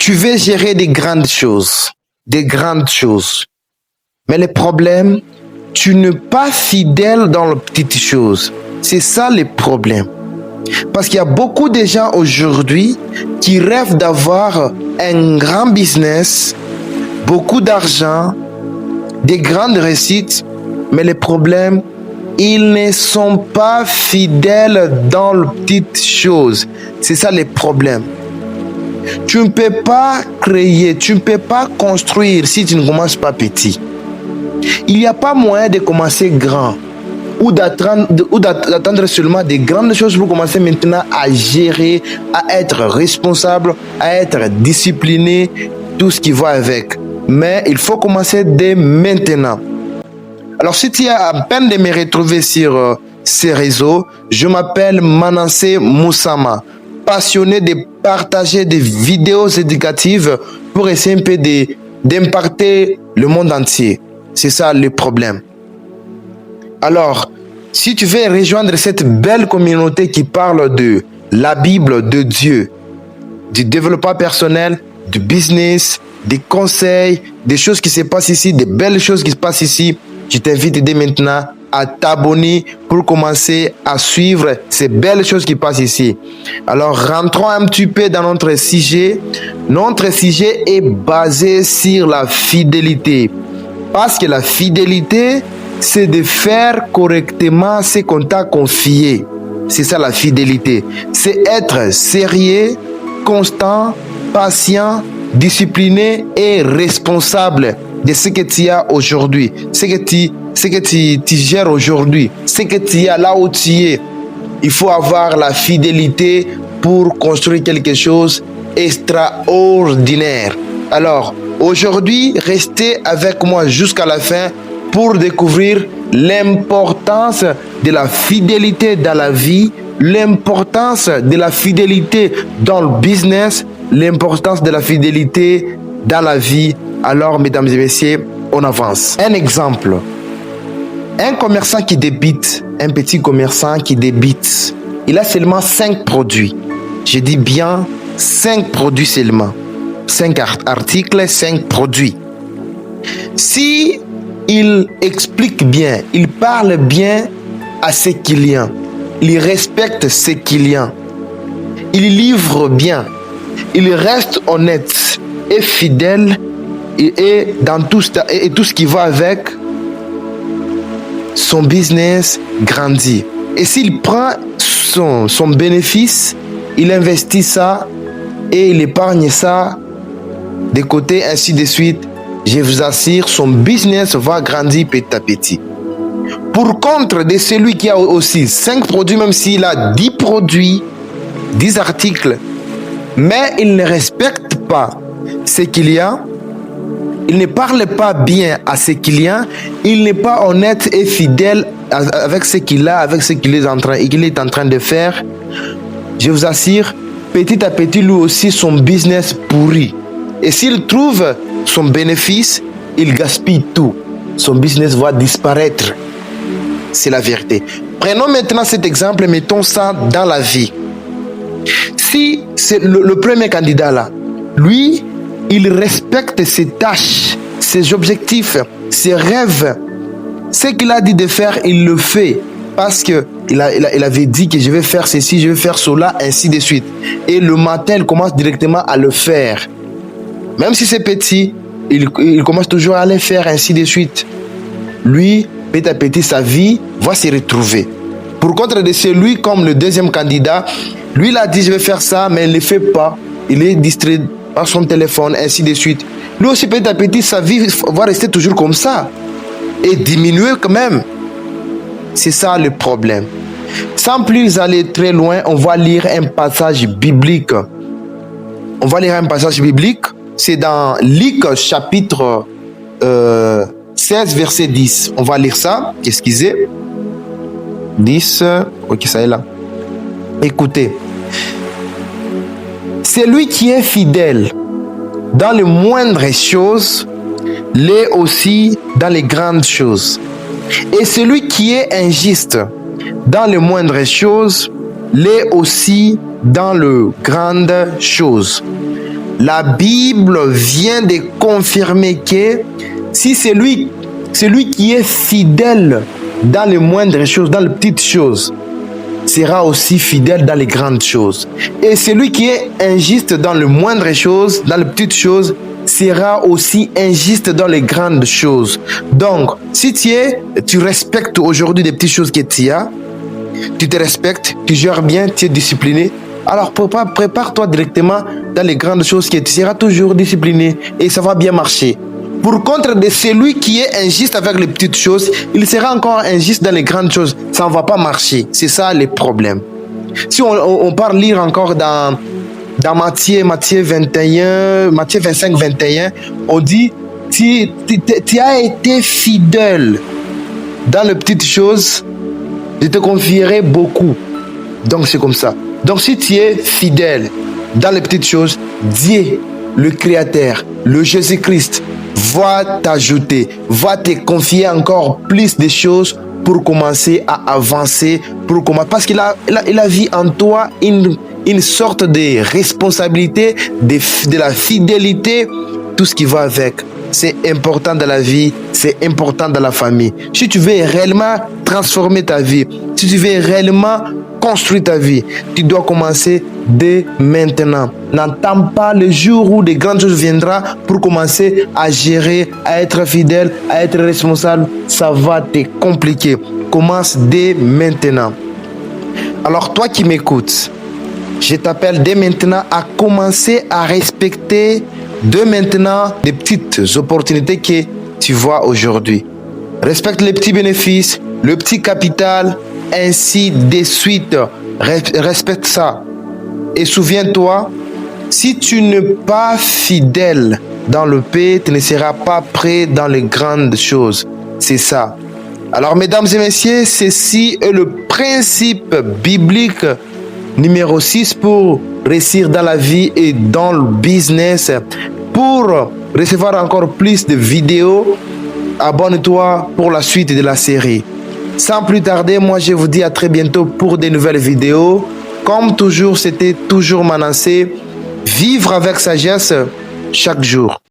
Tu veux gérer des grandes choses. Des grandes choses. Mais le problème, tu n'es pas fidèle dans les petites choses. C'est ça le problème. Parce qu'il y a beaucoup de gens aujourd'hui qui rêvent d'avoir un grand business, beaucoup d'argent, des grandes réussites, mais le problème, ils ne sont pas fidèles dans les petites choses. C'est ça le problème. Tu ne peux pas créer, tu ne peux pas construire si tu ne commences pas petit. Il n'y a pas moyen de commencer grand ou d'attendre seulement des grandes choses pour commencer maintenant à gérer, à être responsable, à être discipliné, tout ce qui va avec. Mais il faut commencer dès maintenant. Alors, si tu as à peine de me retrouver sur ces réseaux, je m'appelle Manasseh Moussama, passionné de partager des vidéos éducatives pour essayer un peu d'impacter le monde entier. C'est ça le problème. Alors, si tu veux rejoindre cette belle communauté qui parle de la Bible, de Dieu, du développement personnel, du business, des conseils, des choses qui se passent ici, des belles choses qui se passent ici, je t'invite dès maintenant à t'abonner pour commencer à suivre ces belles choses qui passent ici. Alors, rentrons un petit peu dans notre sujet. Notre sujet est basé sur la fidélité. Parce que la fidélité, c'est de faire correctement ce qu'on t'a confié. C'est ça la fidélité. C'est être sérieux, constant, patient, discipliné et responsable de ce que tu as aujourd'hui, ce que tu gères aujourd'hui, ce que tu as là où tu es. Il faut avoir la fidélité pour construire quelque chose d'extraordinaire. Alors, aujourd'hui, restez avec moi jusqu'à la fin pour découvrir l'importance de la fidélité dans la vie, l'importance de la fidélité dans le business, l'importance de la fidélité dans la vie. Alors, mesdames et messieurs, on avance. Un exemple. Un commerçant qui débite, un petit commerçant qui débite, il a seulement 5 produits. Je dis bien 5 produits seulement. 5 articles, 5 produits. Si il explique bien, il parle bien à ses clients, il respecte ses clients, il livre bien, il reste honnête et fidèle et dans tout ce qui va avec, son business grandit. Et s'il prend son bénéfice, il investit ça et il épargne ça de côté, ainsi de suite. Je vous assure, son business va grandir petit à petit. Pour contre de celui qui a aussi 5 produits, même s'il a 10 produits, 10 articles, mais il ne respecte pas ses clients, il ne parle pas bien à ses clients, il n'est pas honnête et fidèle avec ce qu'il a, avec ce qu'il est en train de faire, je vous assure, petit à petit, lui aussi, son business pourrit. Et s'il trouve son bénéfice, il gaspille tout. Son business va disparaître. C'est la vérité. Prenons maintenant cet exemple et mettons ça dans la vie. Si c'est le premier candidat là, lui, il respecte ses tâches, ses objectifs, ses rêves. Ce qu'il a dit de faire, il le fait. Parce qu'il avait dit que je vais faire ceci, je vais faire cela, ainsi de suite. Et le matin, il commence directement à le faire. Même si c'est petit, il commence toujours à le faire, ainsi de suite. Lui, petit à petit, sa vie va se retrouver. Pour contre de celui, comme le deuxième candidat, lui, il a dit je vais faire ça, mais il ne le fait pas. Il est distrait par son téléphone, ainsi de suite. Lui aussi, petit à petit, sa vie va rester toujours comme ça. Et diminuer quand même. C'est ça le problème. Sans plus aller très loin, on va lire un passage biblique. On va lire un passage biblique. C'est dans Luc chapitre 16, verset 10. On va lire ça. Excusez. 10. Ok, ça est là. Écoutez. Celui qui est fidèle dans les moindres choses l'est aussi dans les grandes choses. Et celui qui est injuste dans les moindres choses l'est aussi dans les grandes choses. La Bible vient de confirmer que si c'est lui qui est fidèle dans les moindres choses, dans les petites choses, sera aussi fidèle dans les grandes choses. Et celui qui est injuste dans les moindres choses, dans les petites choses, sera aussi injuste dans les grandes choses. Donc, si tu respectes aujourd'hui des petites choses que tu as, tu te respectes, tu gères bien, tu es discipliné, alors prépare-toi directement dans les grandes choses que tu seras toujours discipliné et ça va bien marcher. Pour contre de celui qui est injuste avec les petites choses, il sera encore injuste dans les grandes choses. Ça ne va pas marcher. C'est ça le problème. Si on part lire encore dans Matthieu 25, 21, on dit, tu as été fidèle dans les petites choses, je te confierai beaucoup. Donc c'est comme ça. Donc si tu es fidèle dans les petites choses, Dieu, le Créateur, le Jésus-Christ, va t'ajouter, va te confier encore plus de choses pour commencer à avancer, parce qu'il a vu en toi une sorte de responsabilité, de la fidélité, tout ce qui va avec. C'est important dans la vie, c'est important dans la famille. Si tu veux réellement transformer ta vie, si tu veux réellement construire ta vie, tu dois commencer dès maintenant. N'attends pas le jour où des grandes choses viendront pour commencer à gérer, à être fidèle, à être responsable. Ça va te compliquer. Commence dès maintenant. Alors toi qui m'écoutes, je t'appelle dès maintenant à commencer à respecter dès maintenant des petites opportunités que tu vois aujourd'hui. Respecte les petits bénéfices, le petit capital, ainsi de suite. Respecte ça. Et souviens-toi, si tu n'es pas fidèle dans le pays, tu ne seras pas prêt dans les grandes choses. C'est ça. Alors, mesdames et messieurs, ceci est le principe biblique numéro 6 pour réussir dans la vie et dans le business. Pour recevoir encore plus de vidéos, abonne-toi pour la suite de la série. Sans plus tarder, moi je vous dis à très bientôt pour de nouvelles vidéos. Comme toujours, c'était toujours Manassé. Vivre avec sagesse chaque jour.